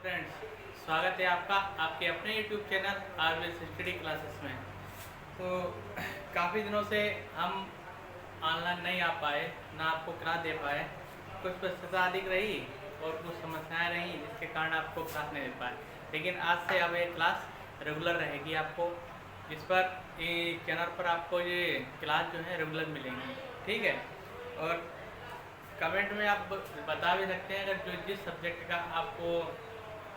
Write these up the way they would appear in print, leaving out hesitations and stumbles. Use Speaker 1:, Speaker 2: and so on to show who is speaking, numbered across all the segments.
Speaker 1: Friends, स्वागत है आपका आपके अपने YouTube channel RVS study classes में। तो काफ़ी दिनों से हम ऑनलाइन नहीं आ पाए, ना आपको क्लास दे पाए। कुछ व्यस्तता अधिक रही और कुछ समस्याएं रही जिसके कारण आपको क्लास नहीं दे पाए। लेकिन आज से अब ये क्लास रेगुलर रहेगी आपको, इस पर चैनल पर आपको ये क्लास जो है रेगुलर मिलेंगी, ठीक है। और कमेंट में आप बता भी सकते हैं अगर जो जिस सब्जेक्ट का आपको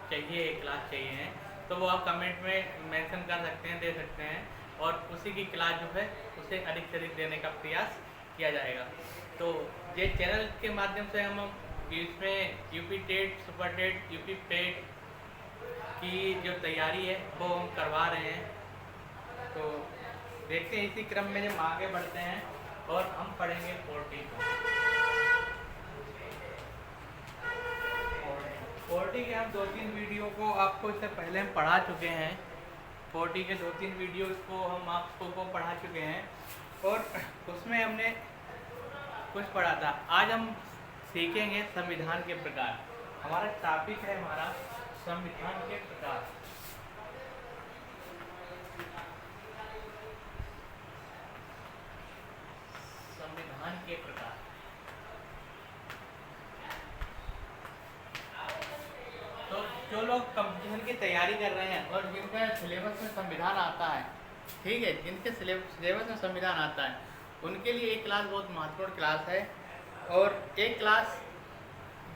Speaker 1: चाहिए क्लास चाहिए है तो वो आप कमेंट में मेंशन कर सकते हैं, दे सकते हैं, और उसी की क्लास जो है उसे अधिक से अधिक देने का प्रयास किया जाएगा। तो ये चैनल के माध्यम से हम इसमें UP TET, super TET, UP PET की जो तैयारी है वो हम करवा रहे हैं। तो देखते हैं, इसी क्रम में हम आगे बढ़ते हैं और हम पढ़ेंगे 40 को। 40 के हम 2-3 वीडियो को आपको इससे पहले हम पढ़ा चुके हैं। 40 के 2-3 वीडियो को हम आपको पढ़ा चुके हैं और उसमें हमने कुछ पढ़ा था। आज हम सीखेंगे संविधान के प्रकार। हमारा टॉपिक है हमारा संविधान के प्रकार। संविधान के प्रकार। तो जो लोग कंपटीशन की तैयारी कर रहे हैं और जिनका सिलेबस में संविधान आता है, ठीक है, जिनके सिलेबस में संविधान आता है उनके लिए एक क्लास बहुत महत्वपूर्ण क्लास है। और एक क्लास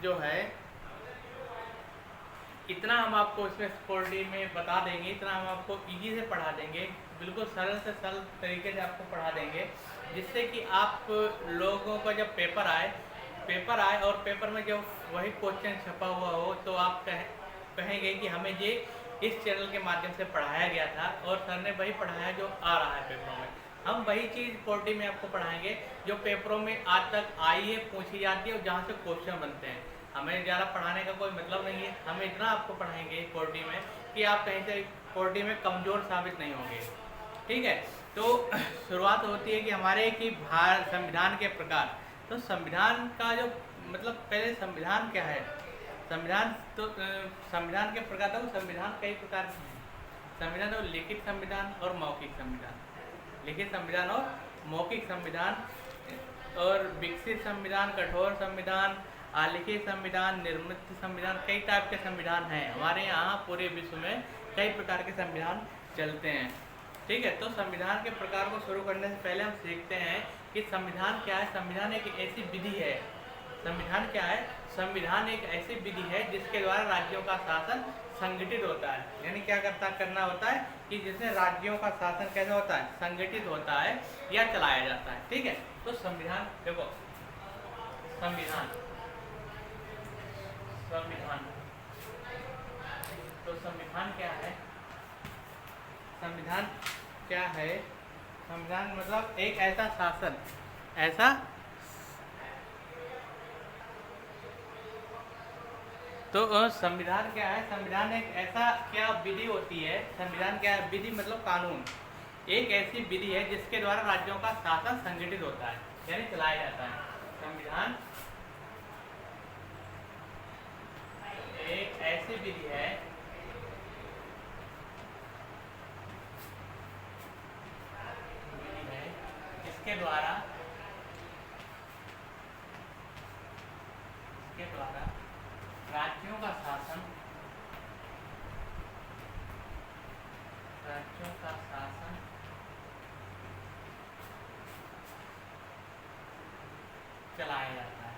Speaker 1: जो है इतना हम आपको इसमें स्पोर्टी में बता देंगे, इतना हम आपको इजी से पढ़ा देंगे, बिल्कुल सरल से सरल तरीके से आपको पढ़ा देंगे, जिससे कि आप लोगों का जब पेपर आए और पेपर में जब वही क्वेश्चन छपा हुआ हो तो आप कहेंगे कि हमें ये इस चैनल के माध्यम से पढ़ाया गया था और सर ने वही पढ़ाया जो आ रहा है पेपरों में। हम वही चीज़ 40 में आपको पढ़ाएंगे जो पेपरों में आज तक आई है, पूछी जाती है और जहाँ से क्वेश्चन बनते हैं। हमें ज़्यादा पढ़ाने का कोई मतलब नहीं है, हम इतना आपको पढ़ाएंगे 40 में कि आप कहीं से 40 में कमज़ोर साबित नहीं होंगे, ठीक है। तो शुरुआत होती है कि हमारे कि संविधान के प्रकार। तो संविधान का जो मतलब पहले संविधान क्या है, संविधान तो संविधान के प्रकार था। संविधान कई प्रकार के हैं। संविधान और लिखित संविधान और मौखिक संविधान, लिखित संविधान और मौखिक संविधान, और विकसित संविधान, कठोर संविधान, आलिखित संविधान, निर्मित संविधान, कई टाइप के संविधान हैं हमारे यहाँ। पूरे विश्व में कई प्रकार के संविधान चलते हैं, ठीक है। तो संविधान के प्रकार को शुरू करने से पहले हम सीखते हैं कि संविधान क्या है। संविधान एक ऐसी विधि है, संविधान क्या है, संविधान एक ऐसी विधि है जिसके द्वारा राज्यों का शासन संगठित होता है। यानी क्या करना होता है कि जिसमें राज्यों का शासन कैसा होता है, संगठित होता है या चलाया जाता है, ठीक है। तो संविधान देखो, संविधान तो संविधान क्या है, संविधान क्या है, संविधान मतलब एक ऐसा शासन, ऐसा तो संविधान क्या है, संविधान एक ऐसा क्या विधि होती है। संविधान क्या है, विधि मतलब कानून, एक ऐसी विधि है जिसके द्वारा राज्यों का शासन संगठित होता है यानी चलाया जाता है। संविधान एक ऐसी विधि है जिसके द्वारा राज्यों का शासन चलाया जाता है,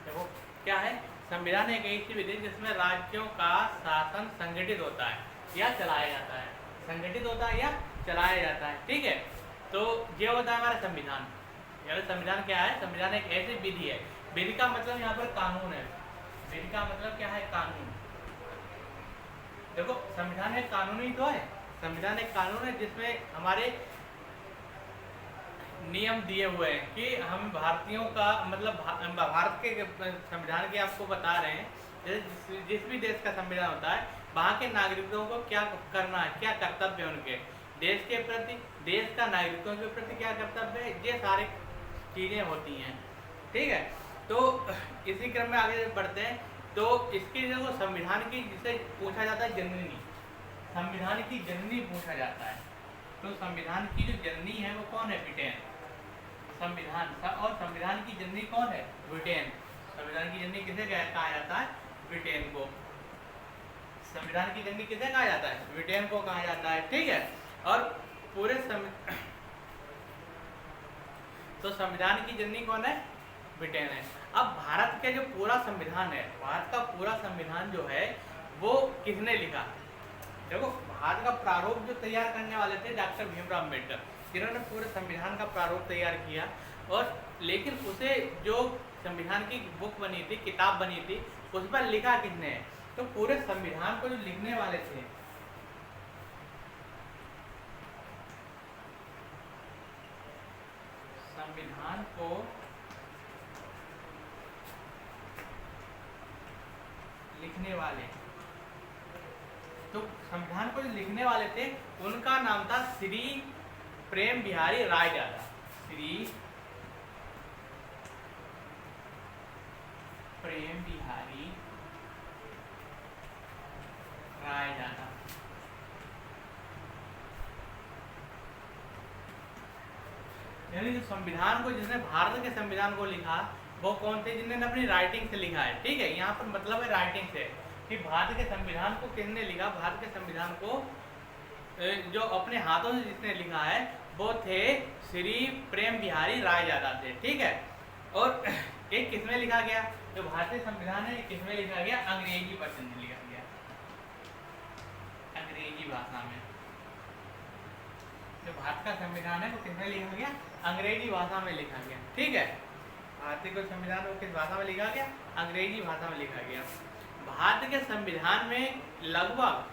Speaker 1: देखो क्या है, संविधान एक ऐसी विधि जिसमें राज्यों का शासन संगठित होता है या चलाया जाता है, संगठित होता है या चलाया जाता है, ठीक है। तो ये होता है हमारा संविधान। यानी संविधान क्या है, संविधान एक ऐसी विधि है, विधि का मतलब यहाँ पर कानून है, विधि का मतलब क्या है, कानून। देखो संविधान एक कानून ही तो है, संविधान एक कानून है जिसमें हमारे नियम दिए हुए हैं कि हम भारतीयों का मतलब भारत के संविधान के आपको बता रहे हैं, जैसे जिस भी देश का संविधान होता है वहाँ के नागरिकों को क्या करना है, क्या कर्तव्य है उनके। देश के प्रति, देश का नागरिकों के प्रति क्या कर्तव्य है, ये सारी चीज़ें होती हैं। ठीक है, तो इसी क्रम में आगे बढ़ते हैं। तो इसकी जो संविधान की, जिसे पूछा जाता है जननी, संविधान की जननी पूछा जाता है। तो संविधान की जो जननी है वो कौन है? ब्रिटेन। संविधान और संविधान की जननी कौन है? ब्रिटेन। संविधान की जननी किसे कहा जाता है? ब्रिटेन को। संविधान की जननी किसे कहा जाता है? ब्रिटेन को कहा जाता है। ठीक है, और पूरे तो संविधान की जननी कौन है? ब्रिटेन है। अब भारत के जो पूरा संविधान है, भारत का पूरा संविधान जो है वो किसने लिखा? देखो, भारत का प्रारूप जो तैयार करने वाले थे डॉक्टर भीमराव अम्बेडकर, जिन्होंने पूरे संविधान का प्रारूप तैयार किया। और लेकिन उसे जो संविधान की बुक बनी थी, किताब बनी थी, उस पर लिखा किसने है? तो पूरे संविधान को जो लिखने वाले थे, संविधान को लिखने वाले, तो संविधान को जो लिखने वाले थे उनका नाम था श्री प्रेम बिहारी रायजादा। श्री प्रेम बिहारी रायजादा। यानी जो संविधान को, जिसने भारत के संविधान को लिखा, वो कौन थे? जिन्होंने अपनी राइटिंग से लिखा है। ठीक है, यहाँ पर मतलब है राइटिंग से, कि भारत के संविधान को किसने लिखा? भारत के संविधान को जो अपने हाथों से जिसने लिखा है वो थे श्री प्रेम बिहारी रायजादा थे। ठीक है, और एक किसमें लिखा गया? जो भारतीय संविधान है किसमें लिखा गया? अंग्रेजी वर्जन में लिखा गया, अंग्रेजी भाषा में। जो भारत का संविधान है वो किसमें लिखा गया? अंग्रेजी भाषा में लिखा गया। ठीक है, भारतीय को संविधान वो किस भाषा में लिखा गया? अंग्रेजी भाषा में लिखा गया। भारत के संविधान में लगभग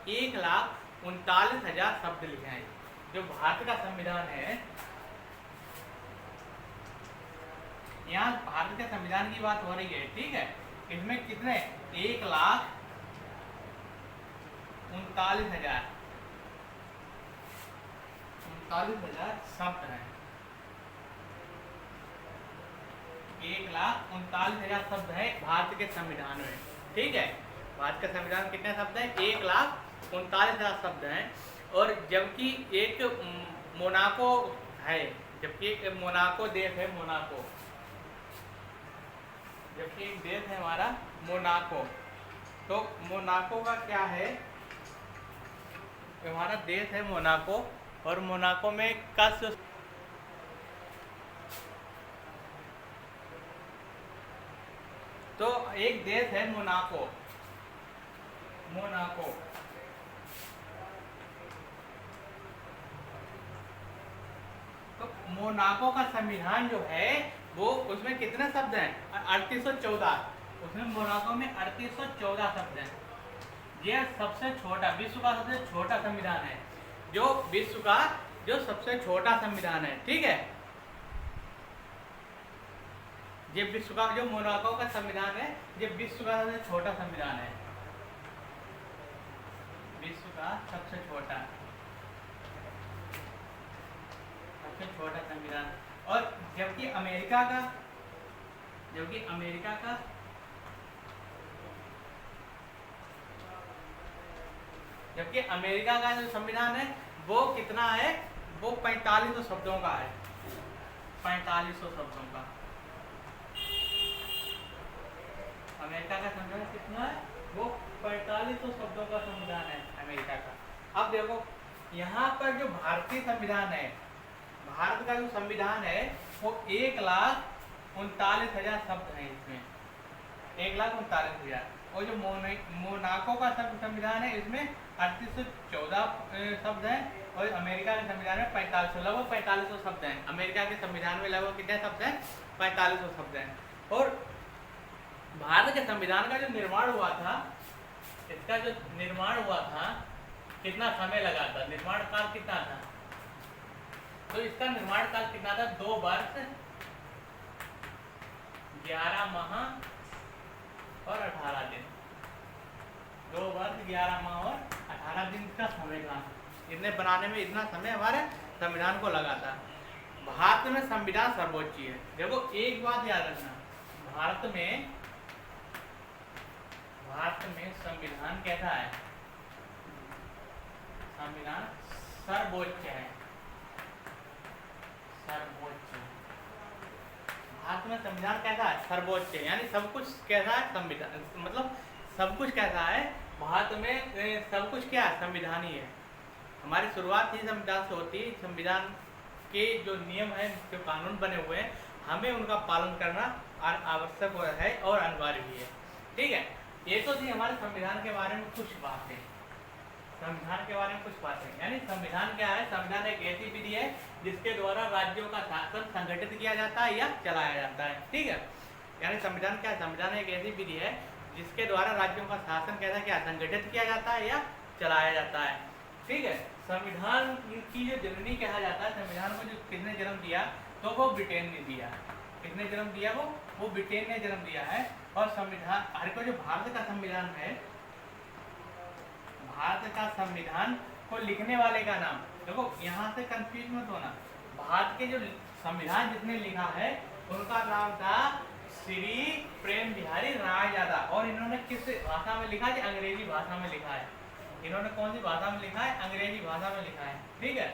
Speaker 1: 1,39,000 शब्द लिखे हैं। जो भारत का संविधान है, यहाँ भारत के संविधान की बात हो रही है। ठीक है, इसमें कितने? 1,39,000 शब्द हैं। 1,39,000 शब्द है भारत के संविधान में। ठीक है, भारत का संविधान कितने शब्द हैं? 1,39,000 शब्द हैं। और जबकि एक मोनाको है, जबकि एक मोनाको देश है, मोनाको, जबकि एक देश है हमारा मोनाको। तो मोनाको का क्या है? हमारा देश है मोनाको, और मोनाको में कस तो एक देश है मोनाको, मोनाको। तो मोनाको का संविधान जो है वो, उसमें कितने शब्द हैं? 3814। उसमें मोनाको में 3814 शब्द हैं। यह सबसे छोटा, विश्व का सबसे छोटा संविधान है, जो विश्व का जो सबसे छोटा संविधान है। ठीक है, ये विश्व का, जो मोनाको का संविधान है, ये विश्व का सबसे छोटा संविधान है, विश्व का सबसे छोटा संविधान। और जबकि अमेरिका का जो संविधान है वो कितना है? वो 4500 शब्दों का है, 4500 शब्दों का। अमेरिका का संविधान कितना है? वो 4500 शब्दों का संविधान है अमेरिका का। अब देखो, यहाँ पर जो भारतीय संविधान है, भारत का जो संविधान है वो 1,39,000 शब्द हैं इसमें, 1,39,000। और जो मोनाको का संविधान है इसमें 3814 शब्द हैं, और अमेरिका के संविधान में 4500, लगभग 4500 शब्द हैं। अमेरिका के संविधान में लगभग कितने शब्द हैं? 4500 शब्द हैं। और भारत के संविधान का जो निर्माण हुआ था, इसका जो निर्माण हुआ था, कितना समय लगा था? निर्माण काल कितना था? तो इसका निर्माण काल कितना था? 2 वर्ष 11 माह और 18 दिन। 2 वर्ष 11 माह और 18 था जिनका संविधान, इन्हें बनाने में इतना समय हमारे संविधान को लगा था। भारत में संविधान सर्वोच्च है। देखो एक बात याद रखना, भारत में संविधान कैसा है, संविधान सर्वोच्च है, सर्वोच्च। भारत में संविधान कैसा है, सर्वोच्च है, यानी सब कुछ कैसा है, संविधान, मतलब सब कुछ कैसा है भारत में, सब कुछ क्या है, संविधान ही है। हमारी शुरुआत ही संविधान से होती है। संविधान के जो नियम हैं, जो कानून बने हुए हैं, हमें उनका पालन करना आवश्यक है और अनिवार्य भी है। ठीक है, ये तो थी हमारे संविधान के बारे में कुछ बातें। संविधान के बारे में कुछ बातें, यानी संविधान क्या है, संविधान एक ऐसी विधि है जिसके द्वारा राज्यों का शासन संगठित किया जाता है या चलाया जाता है। ठीक है, यानी संविधान क्या है, संविधान एक ऐसी विधि है जिसके द्वारा राज्यों का शासन कैसा क्या संगठित किया जाता है या चलाया जाता है। ठीक है, संविधान की जो जननी कहा जाता है, संविधान को जो किसने जन्म दिया, तो वो ब्रिटेन ने दिया। किसने जन्म दिया, वो ब्रिटेन ने जन्म दिया है। और संविधान, हर को जो भारत का संविधान है, भारत का संविधान को लिखने वाले का नाम, देखो यहाँ से कंफ्यूज मत होना, भारत के जो संविधान जिसने लिखा है उनका नाम था श्री प्रेम बिहारी राय यादा। और इन्होंने किस भाषा में लिखा है, अंग्रेजी भाषा में लिखा है। इन्होंने कौन सी भाषा में लिखा है, अंग्रेजी भाषा में लिखा है। ठीक है,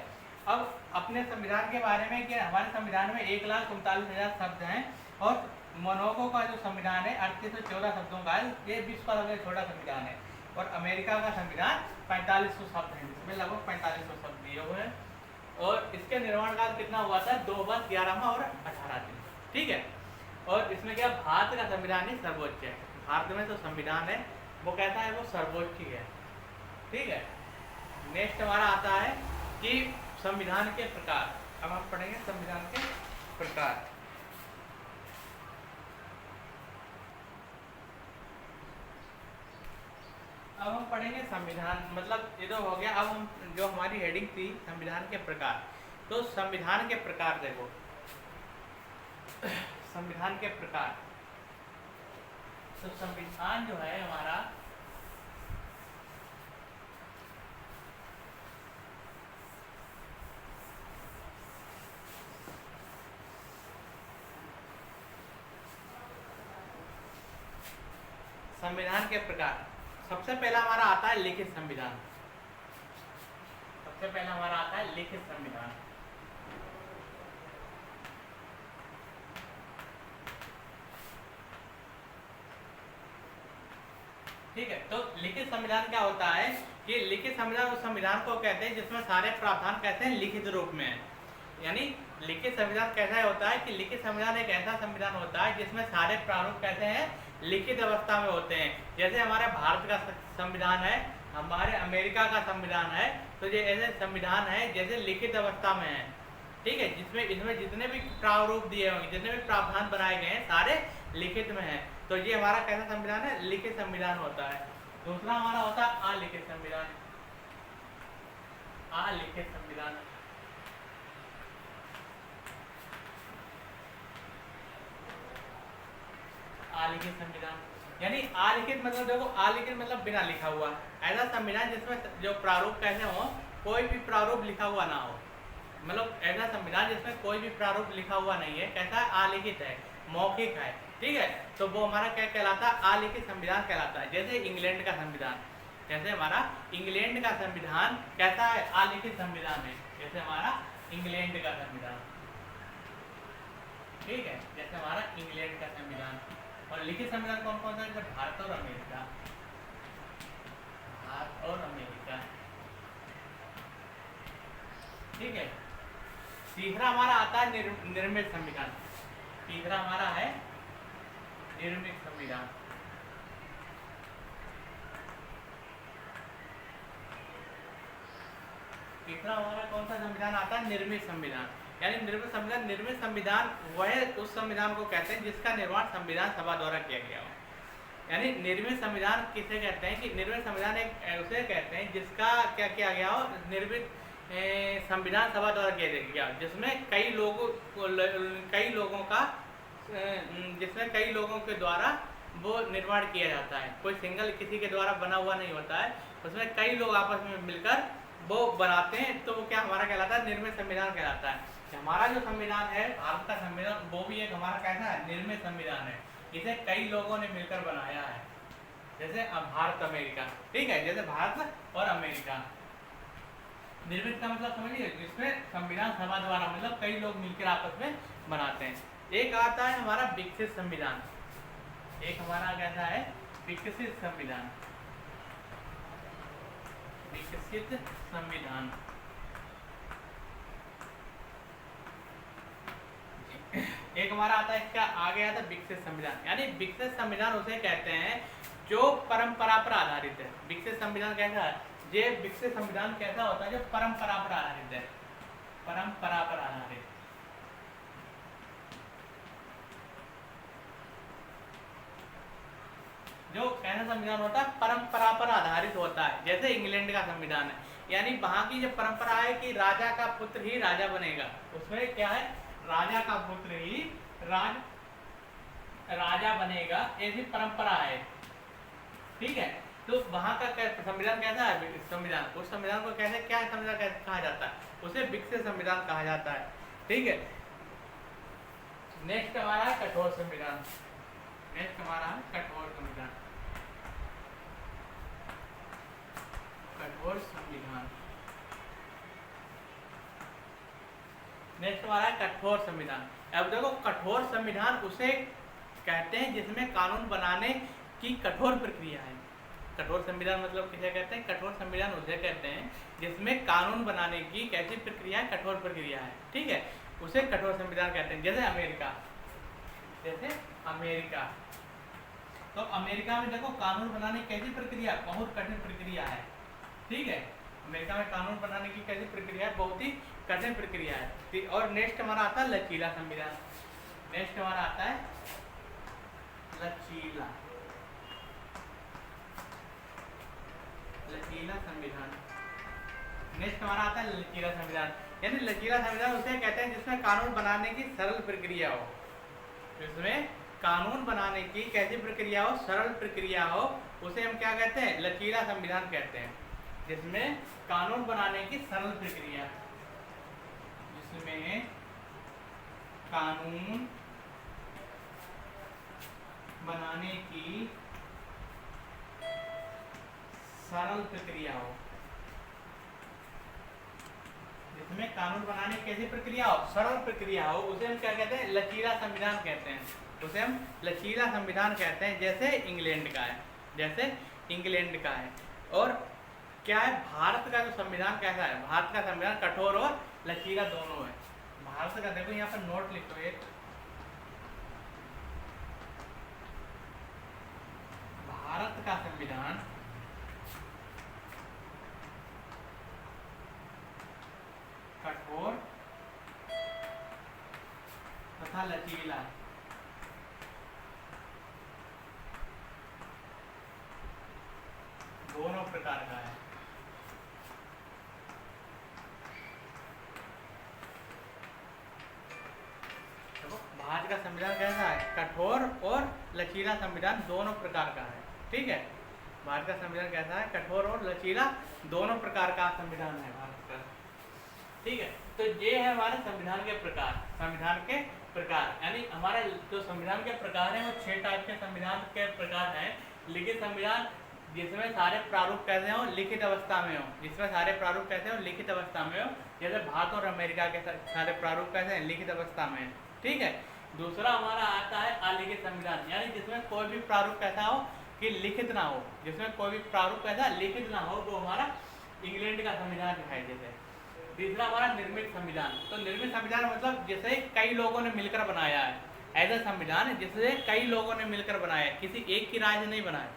Speaker 1: अब अपने संविधान के बारे में कि हमारे संविधान में 1,39,000 शब्द हैं और मोनाको का जो संविधान है 3814 शब्दों का है। ये विश्व का सबसे छोटा संविधान है। और अमेरिका का संविधान 4500 शब्द है, जिसमें लगभग 4500 शब्द दिए हुए हैं। और इसके निर्माण काल कितना हुआ था, 2 वर्ष 11 माह और 18 दिन। ठीक है, और इसमें क्या, भारत का संविधान ही सर्वोच्च है। भारत में जो संविधान है वो कहता है वो सर्वोच्च ही है। ठीक है, नेक्स्ट हमारा आता है कि संविधान के प्रकार। अब हम पढ़ेंगे संविधान के प्रकार। अब हम पढ़ेंगे संविधान, मतलब ये तो हो गया। अब हम जो हमारी हेडिंग थी संविधान के प्रकार, तो संविधान के प्रकार देखो, संविधान के प्रकार। तो संविधान जो है हमारा, संविधान के प्रकार, सबसे पहला हमारा आता है लिखित संविधान। सबसे पहला हमारा आता है लिखित संविधान। ठीक है, तो लिखित संविधान क्या होता है कि लिखित संविधान उस संविधान को कहते हैं जिसमें सारे प्रावधान कहते हैं लिखित रूप में है। यानी लिखित संविधान कैसा होता है कि लिखित संविधान एक ऐसा संविधान होता है जिसमें सारे प्रारूप कहते हैं लिखित अवस्था में होते हैं। जैसे हमारे भारत का संविधान है, हमारे अमेरिका का संविधान है, तो ये ऐसे संविधान है जैसे लिखित अवस्था में है। ठीक है, जिसमें इसमें जितने भी प्रारूप दिए होंगे, जितने भी प्रावधान बनाए गए हैं, सारे लिखित में है। तो ये हमारा कैसा संविधान है, लिखित संविधान होता है। दूसरा हमारा होता है अलिखित संविधान। अलिखित संविधान, अलिखित संविधान, यानी अलिखित मतलब देखो, अलिखित मतलब बिना लिखा हुआ। ऐसा संविधान जिसमें जो प्रारूप कैसे हो, कोई भी प्रारूप लिखा हुआ ना हो। मतलब ऐसा संविधान जिसमें कोई भी प्रारूप लिखा हुआ नहीं है, कैसा है, अलिखित है, मौखिक है। ठीक है, तो वो हमारा क्या कहलाता है, अलिखित संविधान कहलाता है। जैसे इंग्लैंड का संविधान, जैसे हमारा इंग्लैंड का संविधान कैसा है, अलिखित संविधान है। जैसे हमारा इंग्लैंड का संविधान, ठीक है, जैसे हमारा इंग्लैंड का संविधान। और लिखित संविधान कौन कौन सा है, भारत और अमेरिका, भारत और अमेरिका। ठीक है, तीसरा हमारा आता है निर्मित संविधान। तीसरा हमारा है निर्मित संविधान। तीसरा हमारा कौन सा संविधान आता है, निर्मित संविधान। यानी निर्मित संविधान, निर्मित संविधान वह उस संविधान को कहते हैं जिसका निर्माण संविधान सभा द्वारा किया गया हो। यानी निर्मित संविधान किसे कहते हैं कि निर्मित संविधान एक उसे कहते हैं जिसका क्या किया गया हो, निर्मित संविधान सभा द्वारा किया गया, जिसमें कई लोगों का, जिसमें कई लोगों के द्वारा वो निर्माण किया जाता है। कोई सिंगल किसी के द्वारा बना हुआ नहीं होता है, उसमें कई लोग आपस में मिलकर वो बनाते हैं, तो वो क्या हमारा कहलाता है, निर्मित संविधान कहलाता है। हमारा जो संविधान है भारत का संविधान, वो भी एक हमारा कैसा है, निर्मित संविधान है। इसे कई लोगों ने मिलकर बनाया है, जैसे भारत अमेरिका, ठीक है, जैसे भारत और अमेरिका। निर्मित का मतलब समझिए, जिसमें संविधान सभा द्वारा, मतलब कई लोग मिलकर आपस में बनाते हैं। एक आता है हमारा विकसित संविधान, एक हमारा कैसा है, विकसित संविधान, विकसित संविधान। एक हमारा आता है, इसका आगे आता है विकसित संविधान। यानी विकसित संविधान उसे कहते हैं जो परंपरा पर आधारित है। विकसित संविधान कैसा है, ये विकसित संविधान कैसा होता है, जो परंपरा पर आधारित है, परंपरा पर आधारित। जो कैसा संविधान होता है, परंपरा पर आधारित होता है। जैसे इंग्लैंड का संविधान है, यानी वहां की जो परंपरा है कि राजा का पुत्र ही राजा बनेगा, उसमें क्या है, राजा का पुत्र ही राजा बनेगा, ऐसी परंपरा है, ठीक है। तो वहां का संविधान कैसा है, संविधान, उस संविधान को कैसे, क्या संविधान कहा जाता है, उसे विकसित संविधान कहा जाता है, ठीक है। नेक्स्ट हमारा है कठोर संविधान, नेक्स्ट हमारा है कठोर संविधान, कठोर संविधान। नेक्स्ट हमारा है कठोर संविधान। अब देखो, कठोर संविधान उसे कहते हैं जिसमें कानून बनाने की कठोर प्रक्रिया है। कठोर संविधान मतलब किसे कहते हैं, कठोर संविधान उसे कहते हैं जिसमें कानून बनाने की कैसी प्रक्रिया है, कठोर प्रक्रिया है, ठीक है, उसे कठोर संविधान कहते हैं। जैसे अमेरिका, जैसे अमेरिका, तो अमेरिका में देखो कानून बनाने की कैसी प्रक्रिया, बहुत कठिन प्रक्रिया है, ठीक है। अमेरिका में कानून बनाने की कैसी प्रक्रिया है, बहुत ही कठिन प्रक्रिया है। और नेक्स्ट हमारा आता है लचीला संविधान, नेक्स्ट हमारा आता है लचीला, लचीला संविधान। नेक्स्ट हमारा आता है लचीला संविधान। यानी लचीला संविधान उसे कहते हैं जिसमें कानून बनाने की सरल प्रक्रिया हो, जिसमें कानून बनाने की कैसी प्रक्रिया हो, सरल प्रक्रिया हो, उसे हम क्या कहते हैं, लचीला संविधान कहते हैं। जिसमें कानून बनाने की सरल प्रक्रिया, जिसमें कानून बनाने की सरल प्रक्रिया हो, जिसमें कानून बनाने की कैसी प्रक्रिया हो, सरल प्रक्रिया हो, उसे हम क्या कहते हैं, लचीला संविधान कहते हैं, उसे हम लचीला संविधान कहते हैं। जैसे इंग्लैंड का है, जैसे इंग्लैंड का है। और क्या है, भारत का जो संविधान कैसा है, भारत का संविधान कठोर और लचीला दोनों है। भारत का देखो यहाँ पर नोट लिखो एक, भारत का संविधान कठोर तथा लचीला दोनों प्रकार का है। देखो भारत का संविधान कैसा है, कठोर और लचीला संविधान दोनों प्रकार का है, ठीक है। भारत का संविधान कैसा है, कठोर और लचीला दोनों प्रकार का संविधान है भारत का, ठीक है। तो ये है हमारे संविधान के प्रकार, संविधान के प्रकार। यानी हमारे जो संविधान के प्रकार हैं वो 6 टाइप के संविधान के प्रकार हैं। लिखित संविधान, जिसमें सारे प्रारूप कैसे हो, लिखित अवस्था में हो, जिसमें सारे प्रारूप कैसे हो, लिखित अवस्था में हो। जैसे भारत और अमेरिका के सारे प्रारूप कैसे हैं, लिखित अवस्था में, ठीक है। दूसरा हमारा आता है अलिखित संविधान, यानी जिसमें कोई भी प्रारूप कैसा हो कि लिखित ना हो, जिसमें कोई भी प्रारूप ऐसा लिखित ना हो, वो हमारा इंग्लैंड का संविधान है। जैसे तीसरा हमारा निर्मित संविधान। तो निर्मित संविधान मतलब जैसे कई लोगों ने मिलकर बनाया है, ऐसा संविधान है जिसे कई लोगों ने मिलकर बनाया है, किसी एक की राय से नहीं बनाया,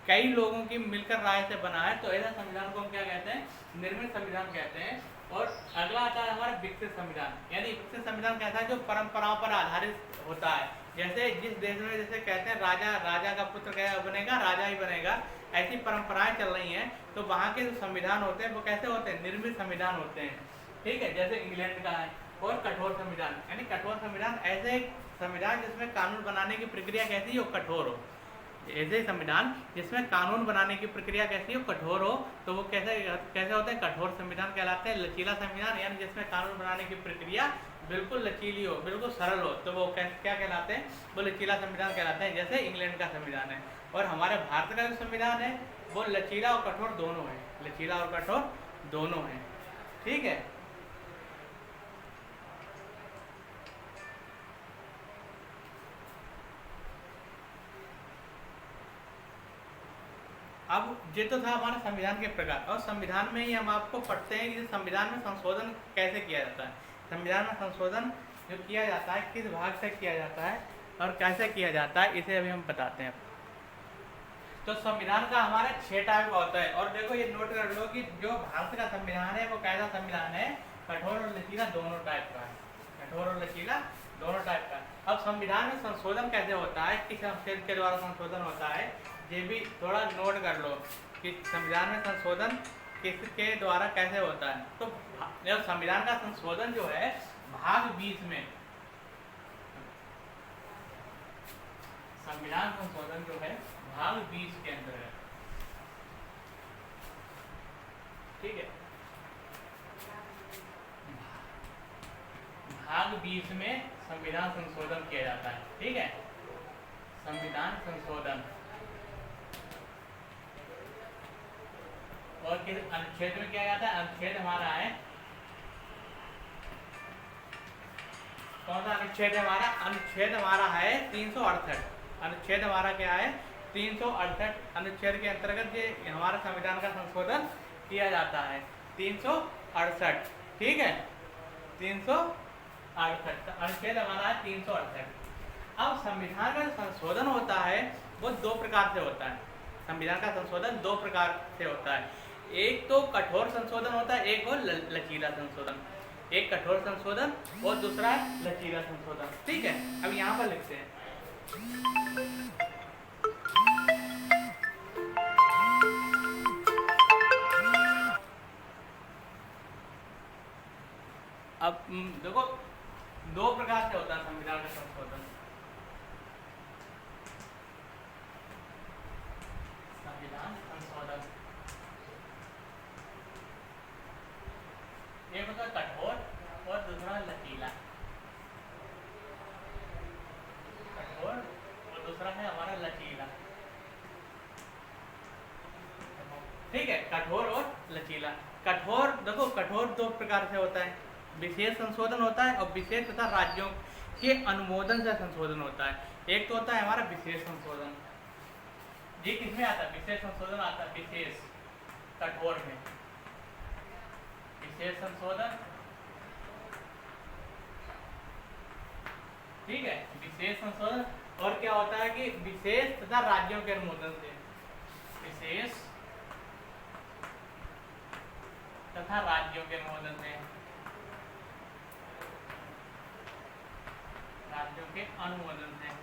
Speaker 1: कई लोगों की मिलकर राय से बना है, तो ऐसा संविधान को हम क्या कहते हैं, निर्मित संविधान कहते हैं। और अगला आता है हमारा विकसित संविधान। यानी विकसित संविधान कैसा है, जो परंपराओं पर आधारित होता है। जैसे जिस देश में जैसे कहते हैं राजा का पुत्र क्या बनेगा, राजा ही बनेगा, ऐसी परंपराएं चल रही हैं, तो वहाँ के जो संविधान होते हैं वो कैसे होते हैं, निर्मित संविधान होते हैं, ठीक है। जैसे इंग्लैंड का है। और कठोर संविधान, यानी कठोर संविधान ऐसे एक संविधान जिसमें कानून बनाने की प्रक्रिया कैसी हो, कठोर हो, ऐसे संविधान जिसमें कानून बनाने की प्रक्रिया कैसी हो, कठोर हो, तो वो कैसे कैसे होते हैं, कठोर संविधान कहलाते हैं। लचीला संविधान यानी जिसमें कानून बनाने की प्रक्रिया बिल्कुल लचीली हो, बिल्कुल सरल हो, तो वो क्या कहलाते हैं, वो लचीला संविधान कहलाते हैं, जैसे इंग्लैंड का संविधान है। और हमारे भारत का जो संविधान है वो लचीला और कठोर दोनों है, लचीला और कठोर दोनों है। ठीक है, अब ये तो था हमारे संविधान के प्रकार, और संविधान में ही हम आपको पढ़ते हैं कि संविधान में संशोधन कैसे किया जाता है। संविधान में संशोधन जो किया जाता है किस भाग से किया जाता है और कैसे किया जाता है, इसे अभी हम बताते हैं। तो संविधान का हमारा 6 टाइप का होता है, और देखो ये नोट कर लो कि जो भारत का संविधान है वो कैसा संविधान है, कठोर और लचीला दोनों टाइप का है, कठोर और लचीला दोनों टाइप का। अब संविधान में संशोधन कैसे होता है, किस अनुच्छेद के द्वारा संशोधन होता है, ये भी थोड़ा नोट कर लो कि संविधान में संशोधन किसके द्वारा कैसे होता है। तो संविधान का संशोधन जो है भाग 20 में, संविधान संशोधन जो है भाग 20 के अंतर्गत, ठीक है, भाग 20 में संविधान संशोधन किया जाता है। ठीक है, संविधान संशोधन और किस अनुच्छेद में किया जाता है, अनुच्छेद हमारा है, कौन सा अनुच्छेद है हमारा, अनुच्छेद हमारा है 368, अनुच्छेद हमारा क्या है 368, अनुच्छेद के अंतर्गत ये हमारा संविधान का संशोधन किया जाता है 368। ठीक है, 368 अनुच्छेद हमारा है 368। अब संविधान का संशोधन होता है वो 2 प्रकार से होता है, संविधान का संशोधन 2 प्रकार से होता है, एक तो कठोर संशोधन होता है, एक और लचीला संशोधन, एक कठोर संशोधन और दूसरा है लचीला संशोधन। ठीक है, अब यहाँ पर लिखते हैं, अब देखो 2 प्रकार से होता है संविधान का संशोधन, संविधान संशोधन एक होता है कठोर और दूसरा लचीला, कठोर और दूसरा है हमारा लचीला। ठीक है, कठोर और लचीला। कठोर देखो, कठोर 2 प्रकार से होता है, विशेष संशोधन होता है और विशेष तथा राज्यों के अनुमोदन से संशोधन होता है। एक तो होता है हमारा विशेष संशोधन, ये किसमें आता है, विशेष संशोधन आता है विशेष कठोर में, विशेष संशोधन। ठीक है, विशेष संशोधन, और क्या होता है कि विशेष तथा राज्यों के अनुमोदन से, विशेष तथा राज्यों के अनुमोदन से, राज्यों के अनुमोदन से।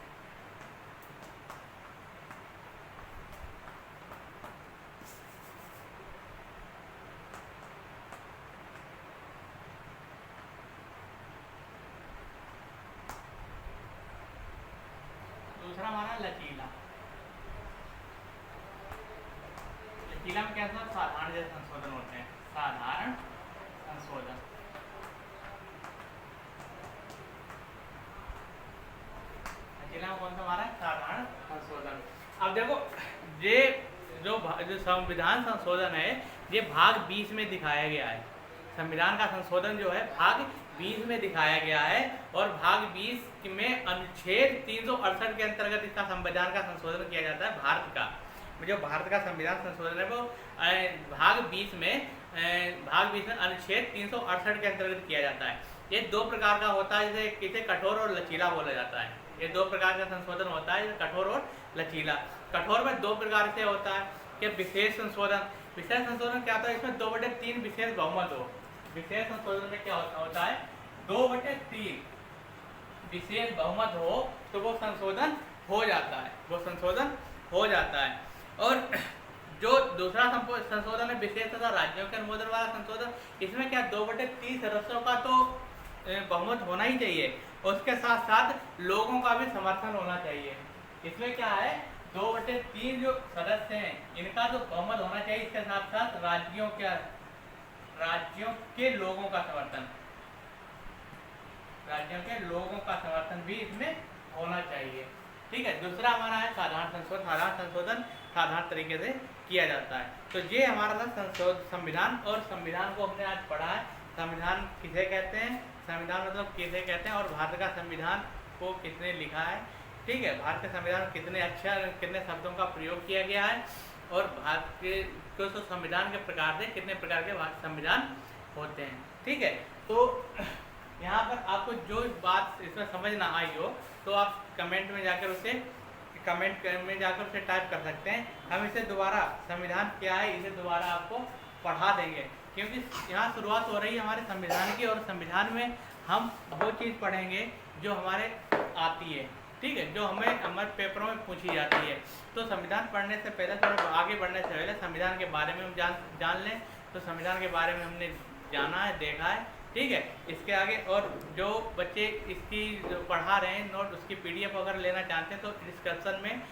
Speaker 1: दूसरा हमारा लचीला, लचीला में क्या होता है, साधारण जैसे संशोधन होते हैं, साधारण संशोधन। लचीला में कौन सा हमारा साधारण संशोधन। अब देखो ये जो संविधान संशोधन है ये भाग 20 में दिखाया गया है, संविधान का संशोधन जो है भाग 20 में दिखाया गया है, और भाग 20 में अनुच्छेद 368 के अंतर्गत इसका संविधान का संशोधन किया जाता है। भारत का जो भारत का संविधान संशोधन है वो भाग 20 में अनुच्छेद 368 के अंतर्गत किया जाता है। ये 2 प्रकार का होता है, जैसे इसे कठोर और लचीला बोला जाता है। ये 2 प्रकार का संशोधन होता है, कठोर और लचीला। कठोर में 2 प्रकार से होता है कि विशेष संशोधन, विशेष संशोधन क्या होता है, इसमें 2/3 विशेष बहुमत हो। विशेष संशोधन में क्या होता है, 2/3 विशेष बहुमत हो तो वो संशोधन हो जाता है, वो संशोधन हो जाता है। और जो दूसरा संशोधन है विशेष तथा राज्यों के अनुमोदन वाला संशोधन, इसमें क्या 2/3 सदस्यों का तो बहुमत होना ही चाहिए, उसके साथ साथ लोगों का भी समर्थन होना चाहिए। इसमें क्या है 2/3 जो सदस्य हैं इनका जो बहुमत होना चाहिए, इसके साथ साथ राज्यों के लोगों का समर्थन, राज्यों के लोगों का समर्थन भी इसमें होना चाहिए। ठीक है। दूसरा हमारा है साधारण संशोधन। साधारण संशोधन साधारण तरीके से किया जाता है। तो ये हमारा था संविधान, और संविधान को हमने आज पढ़ा है। संविधान किसे कहते हैं, संविधान मतलब किसे कहते हैं, और भारत का संविधान को किसने लिखा है। ठीक है। भारत के संविधान में कितने अक्षर, कितने शब्दों का प्रयोग किया गया है, और भारत के तो संविधान के प्रकार से कितने प्रकार के संविधान होते हैं। ठीक है। तो यहाँ पर आपको जो बात इसमें समझ ना आई हो तो आप कमेंट में जाकर उसे टाइप कर सकते हैं। हम इसे दोबारा, संविधान क्या है, इसे दोबारा आपको पढ़ा देंगे, क्योंकि यहाँ शुरुआत हो रही है हमारे संविधान की, और संविधान में हम वो चीज़ पढ़ेंगे जो हमारे आती है। ठीक है। जो हमारे पेपरों में पूछी जाती है। तो संविधान पढ़ने से पहले, थोड़ा आगे बढ़ने से पहले संविधान के बारे में हम जान लें। तो संविधान के बारे में हमने जाना है, देखा है। ठीक है। इसके आगे और जो बच्चे इसकी जो पढ़ा रहे हैं नोट, उसकी PDF अगर लेना चाहते हैं तो डिस्क्रिप्शन में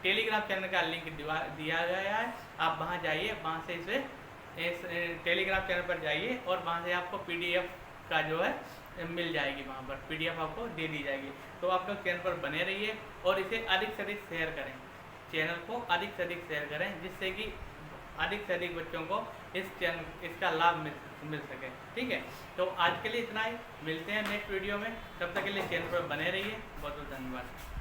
Speaker 1: टेलीग्राम चैनल का लिंक दिया गया है। आप वहाँ जाइए, वहाँ से इस टेलीग्राम चैनल पर जाइए, और वहाँ से आपको PDF का जो है मिल जाएगी। वहाँ पर PDF आपको दे दी जाएगी। तो आप लोग चैनल पर बने रहिए, और इसे अधिक से अधिक शेयर करें, चैनल को अधिक से अधिक शेयर करें, जिससे कि अधिक से अधिक बच्चों को इसका लाभ मिल सके। ठीक है। तो आज के लिए इतना ही, मिलते हैं नेक्स्ट वीडियो में। तब तक के लिए चैनल पर बने रहिए। बहुत बहुत धन्यवाद।